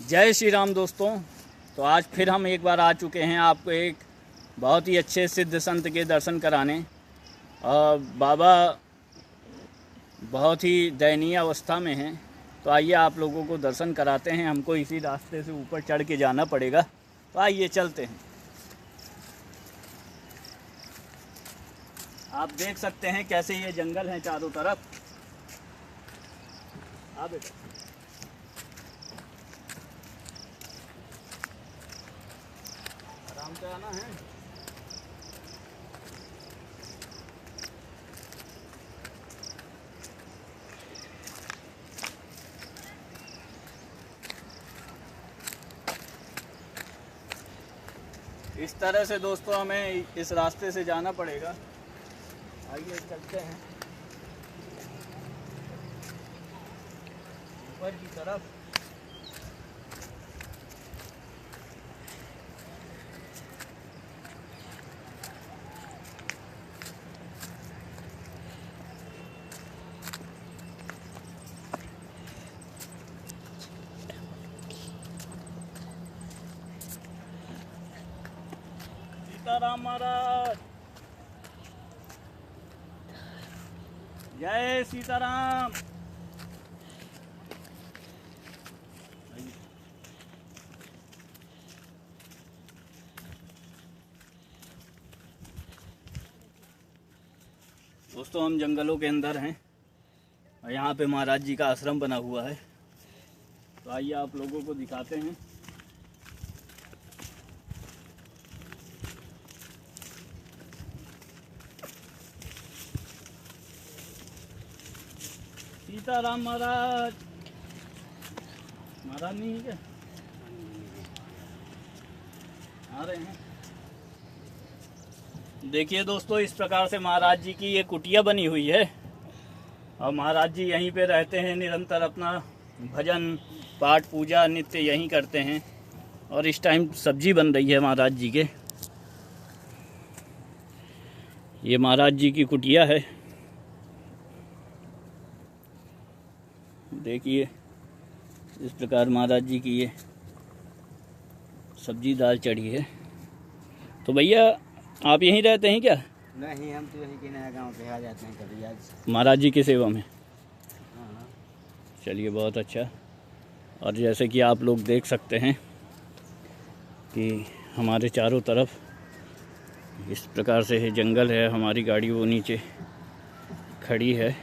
जय श्री राम दोस्तों। तो आज फिर हम एक बार आ चुके हैं आपको एक बहुत ही अच्छे सिद्ध संत के दर्शन कराने। और बाबा बहुत ही दयनीय अवस्था में हैं, तो आइए आप लोगों को दर्शन कराते हैं। हमको इसी रास्ते से ऊपर चढ़ के जाना पड़ेगा, तो आइए चलते हैं। आप देख सकते हैं कैसे ये जंगल है चारों तरफ। आ बेटा, आराम से आना है। इस तरह से दोस्तों हमें इस रास्ते से जाना पड़ेगा। आइए चलते हैं ऊपर की तरफ। सीताराम महाराज, जय सीताराम। दोस्तों हम जंगलों के अंदर हैं और यहाँ पे महाराज जी का आश्रम बना हुआ है, तो आइए आप लोगों को दिखाते हैं। सीताराम महाराज, महाराज नहीं है क्या? आ रहे हैं। देखिए दोस्तों, इस प्रकार से महाराज जी की ये कुटिया बनी हुई है और महाराज जी यहीं पे रहते हैं, निरंतर अपना भजन पाठ पूजा नित्य यहीं करते हैं। और इस टाइम सब्जी बन रही है महाराज जी के। ये महाराज जी की कुटिया है। देखिए इस प्रकार महाराज जी की ये सब्जी दाल चढ़ी है। तो भैया आप यहीं रहते हैं क्या? नहीं, हम तो यहीं के नया गांव पे आ जाते हैं कभी आज महाराज जी की सेवा में। हाँ। चलिए बहुत अच्छा। और जैसे कि आप लोग देख सकते हैं कि हमारे चारों तरफ इस प्रकार से है जंगल है। हमारी गाड़ी वो नीचे खड़ी है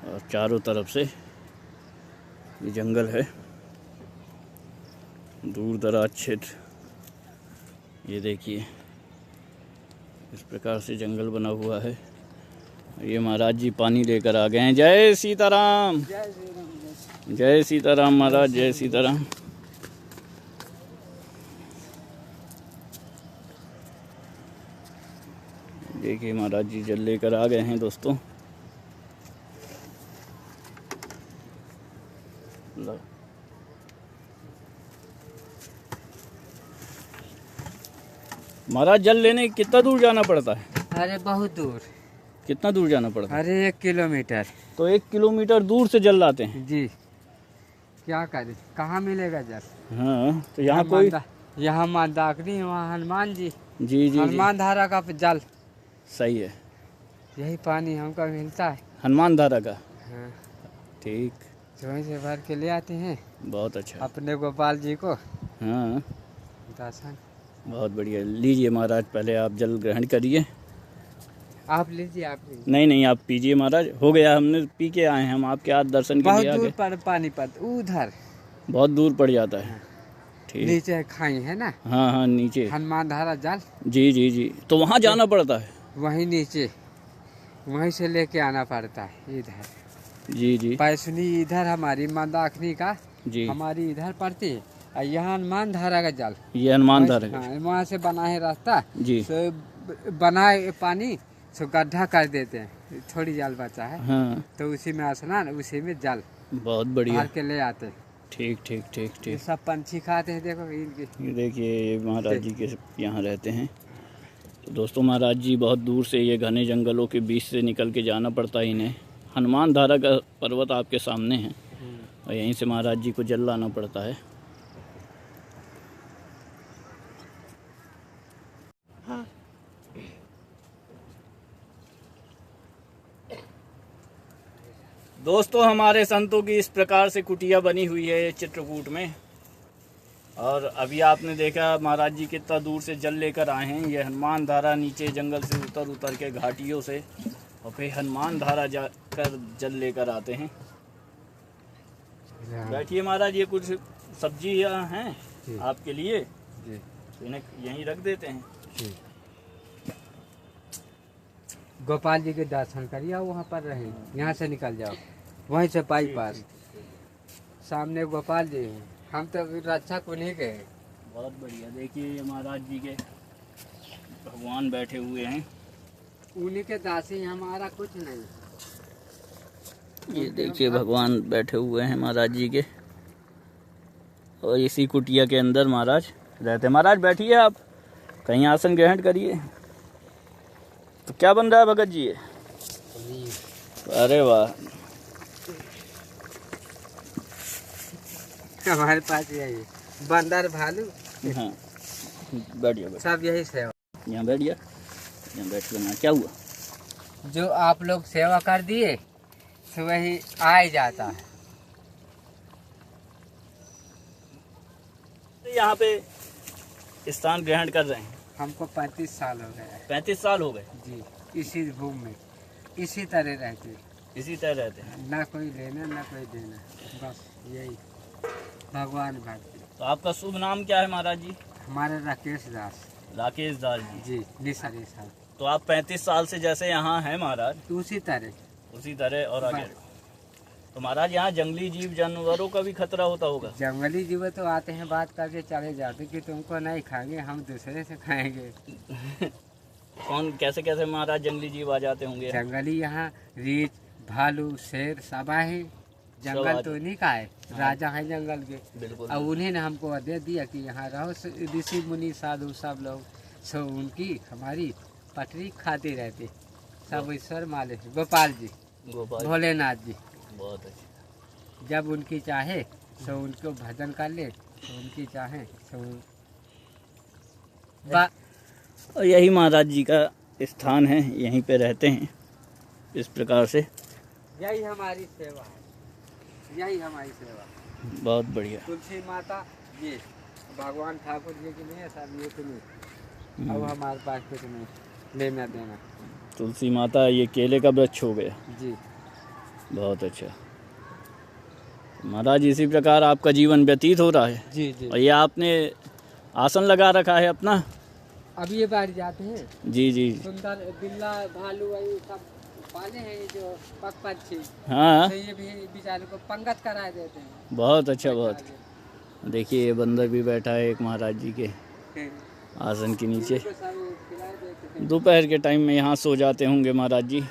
और चारों तरफ से ये जंगल है, दूर दराज क्षेत्र। ये देखिए इस प्रकार से जंगल बना हुआ है। ये महाराज जी पानी लेकर आ गए हैं। जय सीताराम, जय सीताराम महाराज, जय सीताराम। देखिए महाराज जी जल लेकर आ गए हैं दोस्तों। महाराज जल लेने कितना दूर जाना पड़ता है? अरे बहुत दूर। कितना दूर जाना पड़ता है? अरे 1 किलोमीटर। तो 1 किलोमीटर दूर से जल लाते हैं जी। क्या करें, कहाँ मिलेगा जल? हाँ, तो यहाँ कोई यहाँ मंदाकिनी, वहाँ हनुमान जी। जी जी हनुमान धारा का जल सही है। यही पानी हमको मिलता है। हनुमान धारा का। हाँ। ठीक, वहीं से भर के ले आते हैं बहुत अच्छा। अपने गोपाल जी को हाँ दर्शन। बहुत बढ़िया। लीजिए महाराज, पहले आप जल ग्रहण करिए। आप लीजिए, आप लीजिए। नहीं आप पीजिए महाराज, हो गया, हमने पी के आए हैं। हम आपके हाथ दर्शन के बहुत लिए आ दूर गए। पर पानीपत उधर बहुत दूर पड़ जाता है। ठीक, नीचे खाई है ना, हाँ नीचे। हनुमान धारा जल। जी, तो वहाँ जाना पड़ता है। वहीं नीचे, वहीं से लेके आना पड़ता है इधर। जी पैसुनी इधर हमारी मंदाकिनी का जी, हमारी इधर पड़ती है और यहाँ हनुमान धारा का जल। ये हनुमान धारा का। हाँ, वहाँ से बना है रास्ता जी। तो बनाए पानी सो गड्ढा कर देते हैं, थोड़ी जल बचा है। हाँ, तो उसी में स्नान, उसी में जल बहुत बढ़िया। भर के ले आते हैं। ठीक। ये सब पंछी खाते हैं, देखो इनकी। ये देखिए ये महाराज जी के यहाँ रहते हैं। तो दोस्तों महाराज जी बहुत दूर से ये घने जंगलों के बीच से निकल के जाना पड़ता है इन्हें। हनुमान धारा का पर्वत आपके सामने है और यहीं से महाराज जी को जल लाना पड़ता है। दोस्तों, हमारे संतों की इस प्रकार से कुटिया बनी हुई है चित्रकूट में। और अभी आपने देखा महाराज जी कितना दूर से जल लेकर आए हैं। ये हनुमान धारा नीचे जंगल से उतर के घाटियों से और फिर हनुमान धारा जाकर जल लेकर आते हैं। बैठिए महाराज, ये कुछ सब्जियां हैं आपके लिए, तो इन्हें यहीं रख देते हैं। गोपाल जी के दर्शन करिए, वहाँ पर रहे, यहाँ से निकल जाओ, वहीं से पाई पास सामने गोपाल जी हैं। हम तो रक्षक उन्हीं के हैं। बहुत बढ़िया। देखिए ये महाराज जी के भगवान बैठे हुए हैं, उन्हीं के दासी, हमारा कुछ नहीं। ये देखिए भगवान बैठे हुए हैं महाराज जी के, और इसी कुटिया के अंदर महाराज रहते हैं। महाराज बैठिए, आप कहीं आसन ग्रहण करिए। तो क्या बन रहा है भगत जी ये? अरे वाह, हमारे पास यही बंदर भालू, हाँ बैठिए, सब यही सेवा। यहाँ बैठिए, यहाँ बैठ लेना। क्या हुआ? जो आप लोग सेवा कर दिए तो वही आ ही जाता है। यहाँ पे स्थान ग्रहण कर रहे हैं। हमको 35 साल हो गए। 35 साल हो गए जी, इसी भूमि में इसी तरह रहते, इसी तरह रहते हैं। ना कोई लेना ना कोई देना, बस यही भगवान भक्ति। तो आपका शुभ नाम क्या है महाराज जी? हमारे राकेश दास। राकेश दास जी। जी, निसारी साहब। तो आप 35 साल से जैसे यहाँ हैं महाराज, उसी तरह और आगे। तो महाराज यहाँ जंगली जीव जानवरों का भी खतरा होता होगा? जंगली जीव तो आते हैं, बात करके चले जाते कि तुमको नहीं खाएंगे, हम दूसरे से खाएंगे। कौन कैसे कैसे महाराज जंगली जीव आ जाते होंगे? जंगली यहाँ रीछ, भालू, शेर सब है। जंगल तो उन्हीं का है, राजा है जंगल के। बिल्कुल। अब उन्हीं ने हमको आदेश दिया कि यहाँ रहो, ऋषि मुनि साधु सब लोग, सो उनकी हमारी पटरी खाते रहते सब। ईश्वर माले गोपाल जी, भोलेनाथ जी। बहुत अच्छा। जब उनकी चाहे तो उनको भजन कर ले, तो उनकी चाहे तो और यही महाराज जी का स्थान है, यहीं पे रहते हैं इस प्रकार से। यही हमारी सेवा है, यही हमारी सेवा। बहुत बढ़िया। तुलसी माता ये भगवान ठाकुर जी की नहीं है, सब ये तो नहीं। अब हमारे पास कुछ नहीं लेना देना। तुलसी माता ये केले का वृक्ष हो गया जी। बहुत अच्छा। महाराज इसी प्रकार आपका जीवन व्यतीत हो रहा है? जी जी। और ये आपने आसन लगा रखा है अपना? अब ये बाहर जाते हैं। जी जी। सुंदर बिल्ला भालू ये सब पाले हैं, ये जो पक्षी। हाँ, तो ये भी बेचारे को पंगत करा देते हैं। बहुत अच्छा। बहुत देखिए ये बंदर भी बैठा है एक महाराज जी के आसन के नीचे। दोपहर के टाइम में यहाँ सो जाते होंगे महाराज जी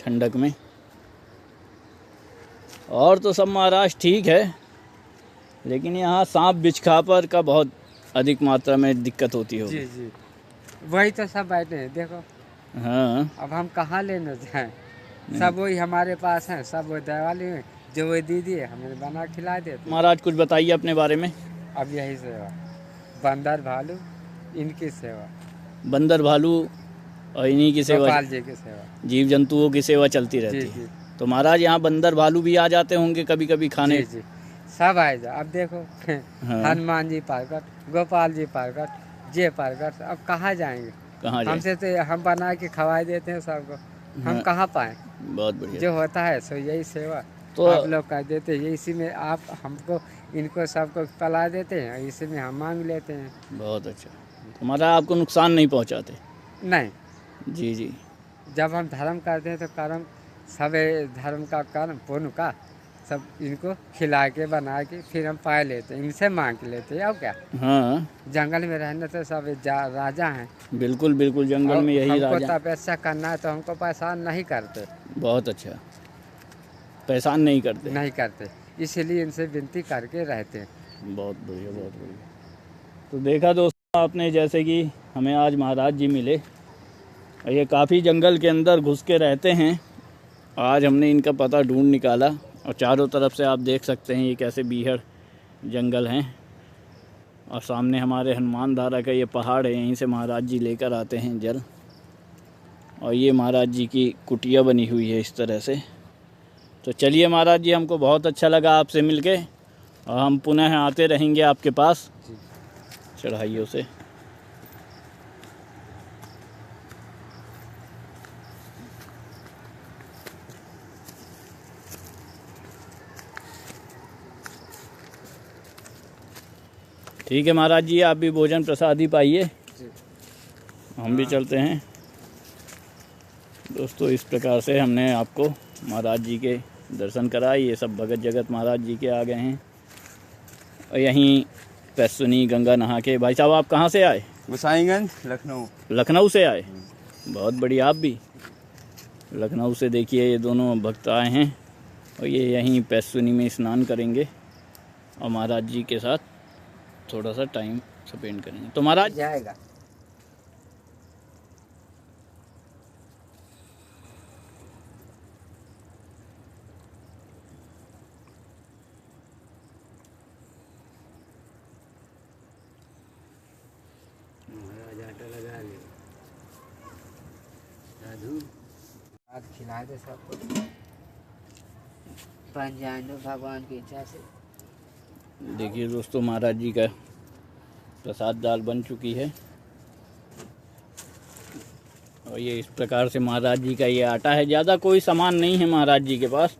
ठंडक में। और तो सब महाराज ठीक है, लेकिन यहाँ सांप बिच्छखापर का बहुत अधिक मात्रा में दिक्कत होती होगी। जी जी, वही तो सब बैठे हैं देखो। हाँ, अब हम कहाँ लेने जाएं, सब वही हमारे पास हैं, सब वो दयालु हैं, जो वो दीदी है हमें बना खिला देते। महाराज कुछ बताइए अपने बारे में। अब यही सेवा, बंदर भालू इनकी सेवा, बंदर भालू और इन्हीं की सेवा, गोपाल जी की सेवा, जीव जंतुओं की सेवा चलती रहती जी है। जी। तो महाराज यहाँ बंदर भालू भी आ जाते होंगे कभी कभी खाने? जी जी, सब आए जा। अब देखो हनुमान जी प्रकट, गोपाल जी प्रकट, जे प्रकट, अब कहाँ जाएंगे? कहाँ जाए? हमसे तो हम बना के खवा देते हैं सबको, हम कहाँ पाए? बहुत बढ़िया। जो होता है सो यही सेवा तो आप लोग कर देते हैं। इसी में आप हमको इनको सबको पला देते हैं, इसी में हम मांग लेते हैं। बहुत अच्छा। तो महाराज आपको नुकसान नहीं पहुँचाते? नहीं, जी जी। जब हम धर्म करते हैं तो कर्म सब धर्म का कर्म पुण्य का सब इनको खिला के बना के फिर हम पाए लेते हैं, इनसे मांग के लेते हैं। और क्या, हाँ जंगल में रहने तो सब राजा हैं। बिल्कुल बिल्कुल, जंगल में यही हमको राजा। तपस्या करना है तो हमको परेशान नहीं करते। बहुत अच्छा, परेशान नहीं करते? नहीं करते, इसीलिए इनसे विनती करके रहते हैं। बहुत बढ़िया, बहुत बढ़िया। तो देखा दोस्तों आपने, जैसे कि हमें आज महाराज जी मिले, ये काफ़ी जंगल के अंदर घुस के रहते हैं। आज हमने इनका पता ढूंढ निकाला और चारों तरफ से आप देख सकते हैं ये कैसे बीहड़ जंगल हैं। और सामने हमारे हनुमान धारा का ये पहाड़ है, यहीं से महाराज जी लेकर आते हैं जल। और ये महाराज जी की कुटिया बनी हुई है इस तरह से। तो चलिए महाराज जी, हमको बहुत अच्छा लगा आपसे मिलके, और हम पुनः आते रहेंगे आपके पास चढ़ाइयों से। ठीक है महाराज जी, आप भी भोजन प्रसाद ही पाइए, हम भी चलते हैं। दोस्तों, इस प्रकार से हमने आपको महाराज जी के दर्शन कराए। ये सब भगत जगत महाराज जी के आ गए हैं। और यहीं पैसुनी गंगा नहा के। भाई साहब, आप कहाँ से आए? गोसाईगंज, लखनऊ। लखनऊ से आए, बहुत बढ़िया। आप भी लखनऊ से। देखिए ये दोनों भक्त आए हैं और ये यहीं पैसुनी में स्नान करेंगे और महाराज जी के साथ थोड़ा सा टाइम स्पेंड करेंगे। तो महाराज जाएगा। महाराज आटा लगा ले, साधु आज खिला दे सबको, बन जाए तो भगवान की इच्छा से। देखिए दोस्तों, महाराज जी का प्रसाद दाल बन चुकी है। और ये इस प्रकार से महाराज जी का ये आटा है। ज़्यादा कोई सामान नहीं है महाराज जी के पास,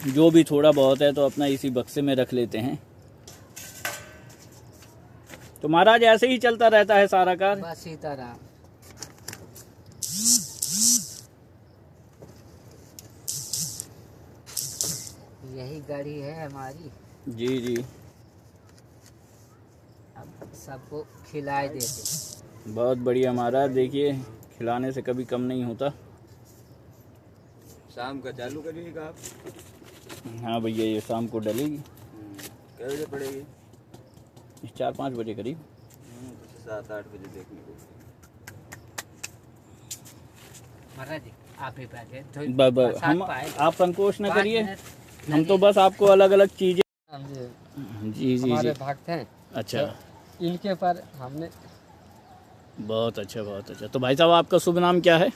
जो भी थोड़ा बहुत है तो अपना इसी बक्से में रख लेते हैं। तो महाराज ऐसे ही चलता रहता है सारा कार्य? बस सीताराम। यही गाड़ी है हमारी। जी जी, अब सबको खिलाए देते। बहुत बढ़िया महाराज। देखिए, खिलाने से कभी कम नहीं होता। शाम का चालू करिएगा आप? हाँ भैया, ये शाम को डलेगी। कै बजे पड़ेगी? 4-5 बजे करीब। 7-8 बजे देखने को। महाराज जी आप ही बैठे हम आप संकोच न करिए, हम तो बस आपको अलग अलग चीजें। जी जी हमारे जी, भक्त हैं। अच्छा, तो इनके पर हमने। बहुत अच्छा बहुत अच्छा। तो भाई साहब, आपका शुभ नाम क्या है?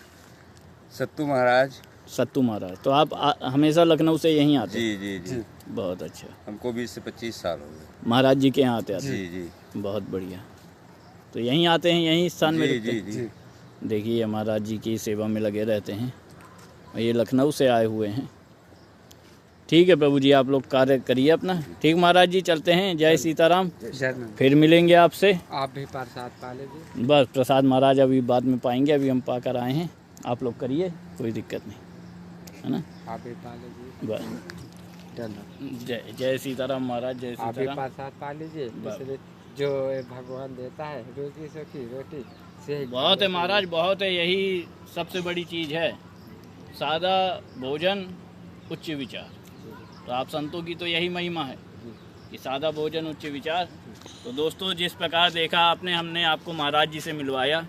सत्तू महाराज। सत्तू महाराज। तो आप हमेशा लखनऊ से यहीं आते हैं? जी जी जी, बहुत अच्छा। हमको 20 से 25 साल हो गए महाराज जी के यहाँ आते आते? जी जी, बहुत बढ़िया। तो यहीं आते हैं, यहीं स्थान में जी रुकते जी हैं? जी। देखिए, महाराज जी की सेवा में लगे रहते हैं और ये लखनऊ से आए हुए हैं। ठीक है प्रभु जी, आप लोग कार्य करिए अपना। ठीक महाराज जी, चलते हैं। जय सीताराम। फिर मिलेंगे आपसे। आप भी प्रसाद पा लीजिए। बस प्रसाद महाराज अभी बाद में पाएंगे, अभी हम पाकर आए हैं। आप लोग करिए, कोई दिक्कत नहीं है ना। आप भी पा लीजिए। बस जय जय सीताराम महाराज, जय आप भी सीताराम। प्रसाद पा लीजिए। इसलिए जो भगवान देता है रोजी सखी रोटी से बहुत है महाराज, बहुत है। यही सबसे बड़ी चीज़ है, सादा भोजन उच्च विचार। तो आप संतों की तो यही महिमा है कि सादा भोजन उच्च विचार। तो दोस्तों, जिस प्रकार देखा आपने, हमने आपको महाराज जी से मिलवाया।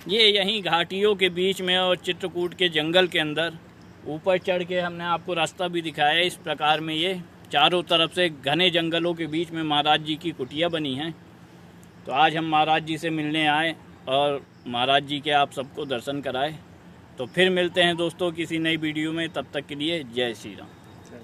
ये यहीं घाटियों के बीच में और चित्रकूट के जंगल के अंदर ऊपर चढ़ के हमने आपको रास्ता भी दिखाया। इस प्रकार में ये चारों तरफ से घने जंगलों के बीच में महाराज जी की कुटिया बनी है। तो आज हम महाराज जी से मिलने आए और महाराज जी के आप सबको दर्शन कराए। तो फिर मिलते हैं दोस्तों किसी नई वीडियो में, तब तक के लिए जय श्री राम।